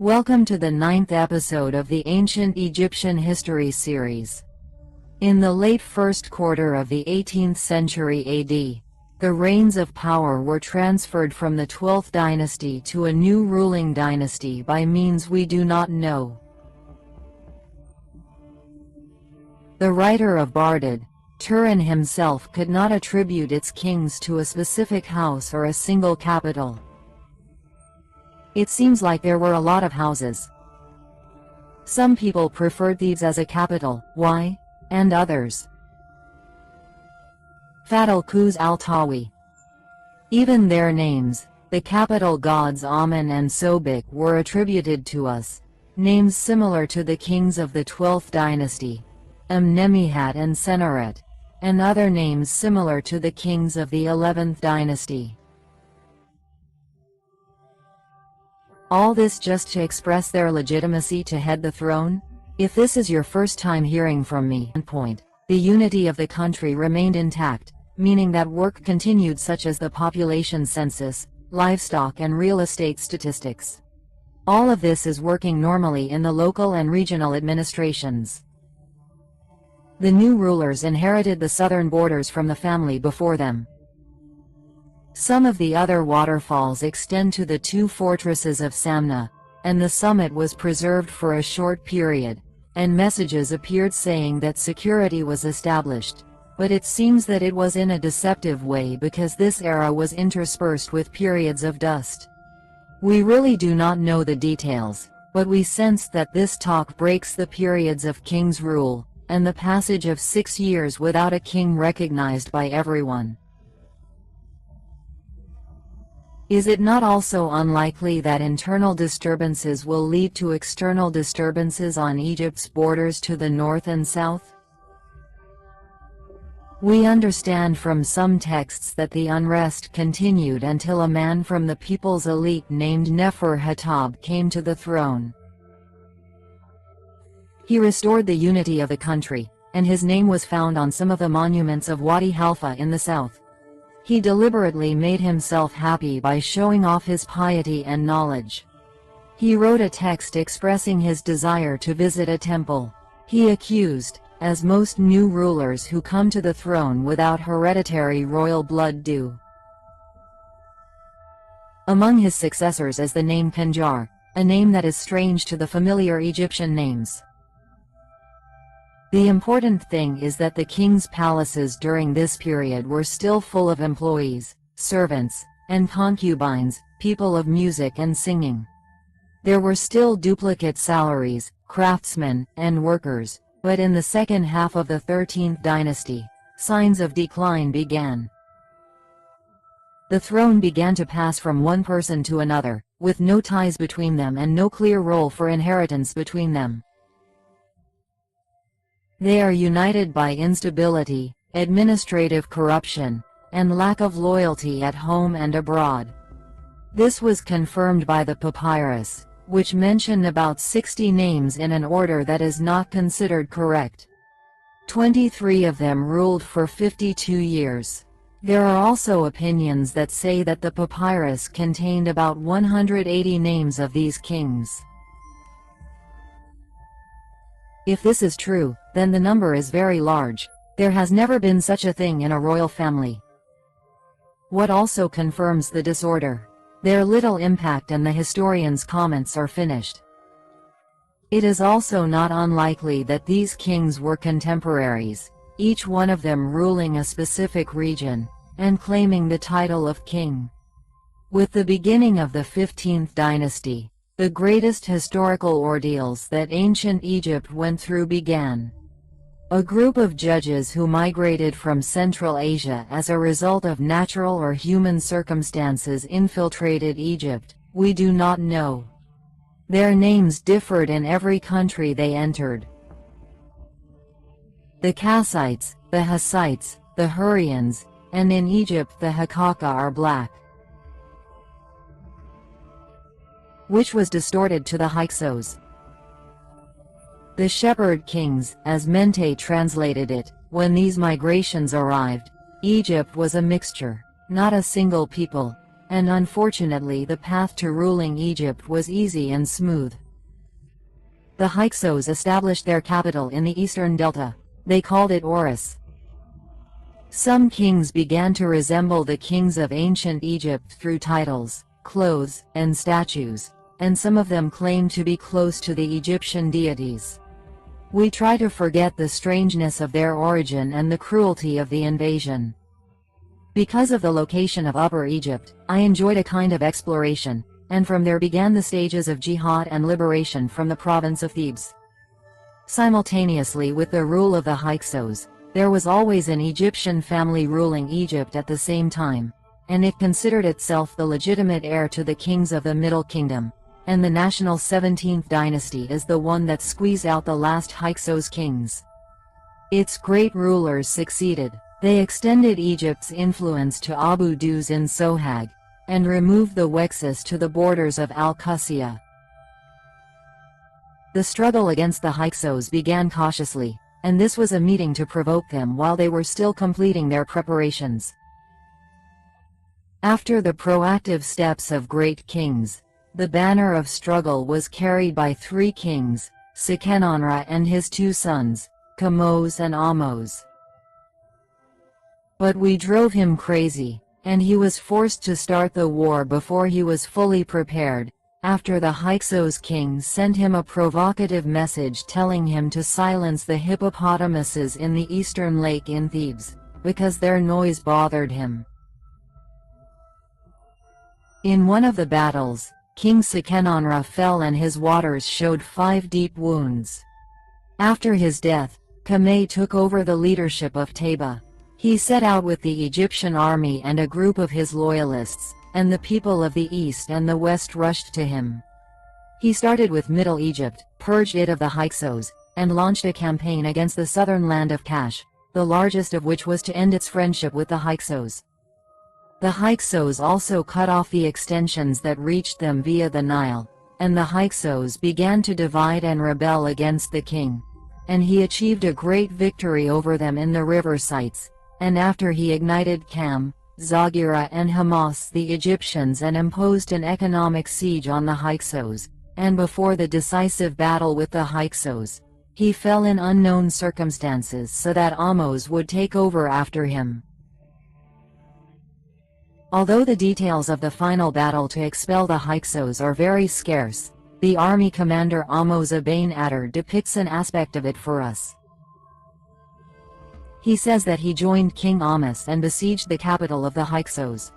Welcome to the 9th episode of the Ancient Egyptian History series. In the late first quarter of the 18th century AD, the reins of power were transferred from the 12th dynasty to a new ruling dynasty by means we do not know. The writer of Bardad, Turin himself, could not attribute its kings to a specific house or a single capital. It seems like there were a lot of houses. Some people preferred Thebes as a capital, why? And others. Fatal Khuz al-Tawi. Even their names, the capital gods Amen and Sobek, were attributed to us, names similar to the kings of the 12th dynasty, Amenemhat and Seneret, and other names similar to the kings of the 11th dynasty. All this just to express their legitimacy to head the throne? If this is your first time hearing from me, the unity of the country remained intact, meaning that work continued, such as the population census, livestock and real estate statistics. All of this is working normally in the local and regional administrations. The new rulers inherited the southern borders from the family before them. Some of the other waterfalls extend to the two fortresses of Samna, and the summit was preserved for a short period, and messages appeared saying that security was established, but it seems that it was in a deceptive way because this era was interspersed with periods of dust. We really do not know the details, but we sense that this talk breaks the periods of king's rule, and the passage of 6 years without a king recognized by everyone. Is it not also unlikely that internal disturbances will lead to external disturbances on Egypt's borders to the north and south? We understand from some texts that the unrest continued until a man from the people's elite named Nefer-Hatab came to the throne. He restored the unity of the country, and his name was found on some of the monuments of Wadi Halfa in the south. He deliberately made himself happy by showing off his piety and knowledge. He wrote a text expressing his desire to visit a temple. He accused, as most new rulers who come to the throne without hereditary royal blood do. Among his successors is the name Penjar, a name that is strange to the familiar Egyptian names. The important thing is that the king's palaces during this period were still full of employees, servants, and concubines, people of music and singing. There were still duplicate salaries, craftsmen, and workers, but in the second half of the 13th dynasty, signs of decline began. The throne began to pass from one person to another, with no ties between them and no clear role for inheritance between them. They are united by instability, administrative corruption, and lack of loyalty at home and abroad. This was confirmed by the papyrus, which mention about 60 names in an order that is not considered correct. 23 of them ruled for 52 years. There are also opinions that say that the papyrus contained about 180 names of these kings. If this is true, then the number is very large. There has never been such a thing in a royal family. What also confirms the disorder? Their little impact, and the historians' comments are finished. It is also not unlikely that these kings were contemporaries, each one of them ruling a specific region, and claiming the title of king. With the beginning of the 15th dynasty, the greatest historical ordeals that ancient Egypt went through began. A group of judges who migrated from Central Asia as a result of natural or human circumstances infiltrated Egypt. We do not know. Their names differed in every country they entered. The Kassites, the Hussites, the Hurrians, and in Egypt the Hakaka are black, which was distorted to the Hyksos. The shepherd kings, as Mente translated it, when these migrations arrived, Egypt was a mixture, not a single people, and unfortunately the path to ruling Egypt was easy and smooth. The Hyksos established their capital in the eastern delta. They called it Oaris. Some kings began to resemble the kings of ancient Egypt through titles, clothes, and statues, and some of them claimed to be close to the Egyptian deities. We try to forget the strangeness of their origin and the cruelty of the invasion. Because of the location of Upper Egypt, I enjoyed a kind of exploration, and from there began the stages of jihad and liberation from the province of Thebes. Simultaneously with the rule of the Hyksos, there was always an Egyptian family ruling Egypt at the same time, and it considered itself the legitimate heir to the kings of the Middle Kingdom, and the national 17th Dynasty is the one that squeezed out the last Hyksos kings. Its great rulers succeeded. They extended Egypt's influence to Abu Duz in Sohag, and removed the Hyksos to the borders of Al-Qusiyah. The struggle against the Hyksos began cautiously, and this was a meeting to provoke them while they were still completing their preparations. After the proactive steps of great kings, the banner of struggle was carried by 3 kings, Sakhnen Ra and his 2 sons, Kames and Ahmose. But we drove him crazy, and he was forced to start the war before he was fully prepared, after the Hyksos king sent him a provocative message telling him to silence the hippopotamuses in the eastern lake in Thebes, because their noise bothered him. In one of the battles, King Sakhnen Ra fell and his waters showed 5 deep wounds. After his death, Kames took over the leadership of Thebes. He set out with the Egyptian army and a group of his loyalists, and the people of the east and the west rushed to him. He started with Middle Egypt, purged it of the Hyksos, and launched a campaign against the southern land of Kash, the largest of which was to end its friendship with the Hyksos. The Hyksos also cut off the extensions that reached them via the Nile, and the Hyksos began to divide and rebel against the king. And he achieved a great victory over them in the river sites, and after he ignited Kam, Zagira and Hamas the Egyptians and imposed an economic siege on the Hyksos, and before the decisive battle with the Hyksos, he fell in unknown circumstances so that Ahmose would take over after him. Although the details of the final battle to expel the Hyksos are very scarce, the army commander Ahmose Ibn Adar depicts an aspect of it for us. He says that he joined King Ahmose and besieged the capital of the Hyksos.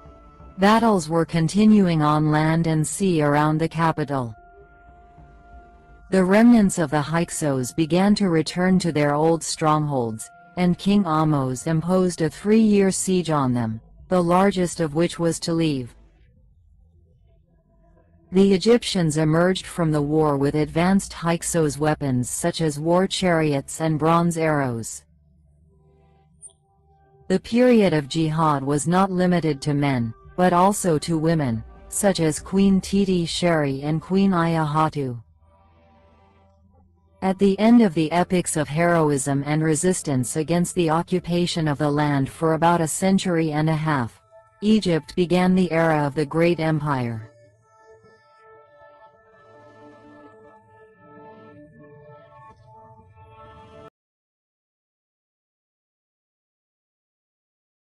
Battles were continuing on land and sea around the capital. The remnants of the Hyksos began to return to their old strongholds, and King Ahmose imposed a 3-year siege on them, the largest of which was to leave. The Egyptians emerged from the war with advanced Hyksos weapons such as war chariots and bronze arrows. The period of jihad was not limited to men, but also to women, such as Queen Titi Sheri and Queen Iyahhotep. At the end of the epics of heroism and resistance against the occupation of the land for about a century and a half, Egypt began the era of the Great Empire.